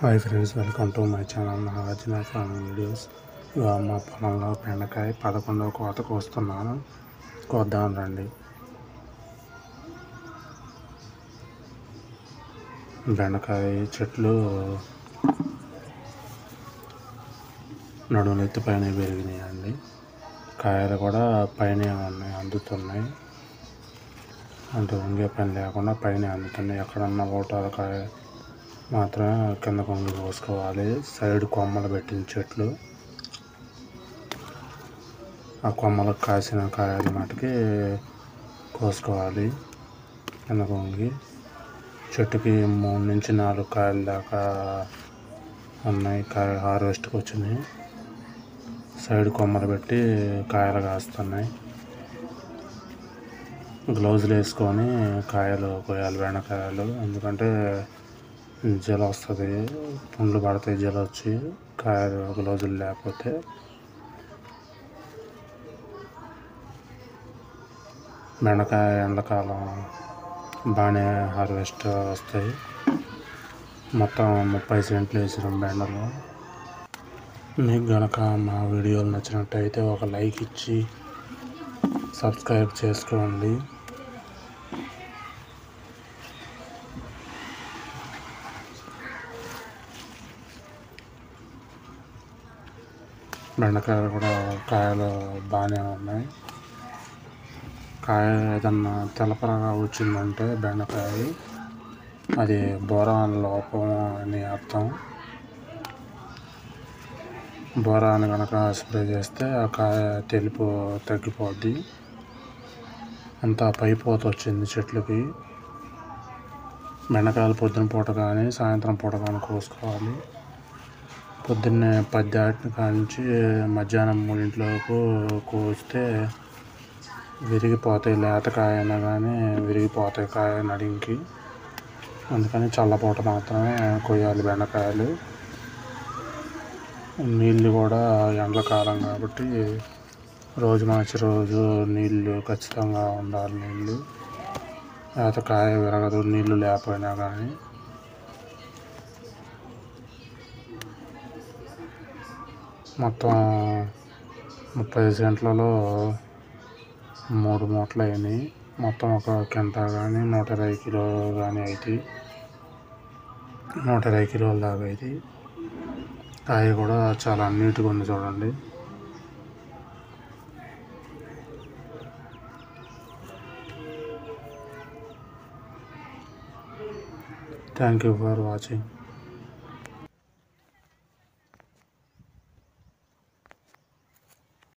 Hi friends, welcome to my channel Nagarjuna farming videos. మా పొలంలో బెండకాయ 11వ కోతకు వస్తున్నాను. కోద్దాం రండి. బెండకాయ చెట్లు నడుములెత్తి పైన పెరిగినాయండి. కాయలు కూడా పైన ఉన్నాయి, అందుతున్నాయి. అంటే వంగే పని లేకుండా పైన అందుతున్నాయి. ఎక్కడన్నా ఓటాల కాయ మాత్రమే కింద కొంగి కోసుకోవాలి. సైడ్ కొమ్మలు పెట్టిన చెట్లు, ఆ కొమ్మలకు కాసిన కాయలు మటుకి కోసుకోవాలి. కింద కొంగి చెట్టుకి 3 నుంచి 4 కాయల దాకా ఉన్నాయి. కాయ హార్వెస్ట్కి వచ్చినాయి. సైడ్ కొమ్మలు పెట్టి కాయలు కాస్తున్నాయి. గ్లౌజులు వేసుకొని కాయలు కోయాలి బెండకాయలు. ఎందుకంటే జల వస్తుంది, పుండ్లు పడతాయి జల వచ్చి కాయలు గ్లౌజులు లేకపోతే. బెండకాయ ఎండాకాలం బాగానే హార్వెస్ట్ వస్తాయి. మొత్తం 30 సెంట్లు వేసినాం బెండలు. మీకు గనక మా వీడియోలు నచ్చినట్టయితే ఒక లైక్ ఇచ్చి సబ్స్క్రైబ్ చేసుకోండి. బెండకాయలు కూడా కాయలు బాగానే ఉన్నాయి. కాయ ఏదన్నా తెలపరగా వచ్చిందంటే బెండకాయ అది బోరాన్ లోపం అని అర్థం. బోరాన్ కనుక స్ప్రే చేస్తే ఆ కాయ తెలుపు తగ్గిపోద్ది. అంతా పైపోత వచ్చింది చెట్లకి. బెండకాయలు పొద్దున పూట కానీ సాయంత్రం పూట కానీ కోసుకోవాలి. పొద్దున్నే 10 దాటిన కానించి మధ్యాహ్నం 3 కోస్తే విరిగిపోతాయి. లేతకాయ అయినా కానీ విరిగిపోతాయి కాయ నడింకి. అందుకని చల్లపూట మాత్రమే కొయ్యాలి బెండకాయలు. నీళ్ళు కూడా ఎండాకాలం కాబట్టి రోజు మార్చి రోజు నీళ్ళు ఖచ్చితంగా ఉండాలి. నీళ్ళు లేకపోతే కాయ విరగదు, నీళ్ళు లేకపోయినా కానీ. మొత్తం 30 సెంట్లలో 3 మూటలు అయినాయి. మొత్తం ఒక కింటా కానీ 120 కిలోలు కానీ అవుతాయి. 120 కిలోల దాకా అవుతాయి. కాయ కూడా చాలా నీట్గా ఉంది చూడండి. Thank you for watching.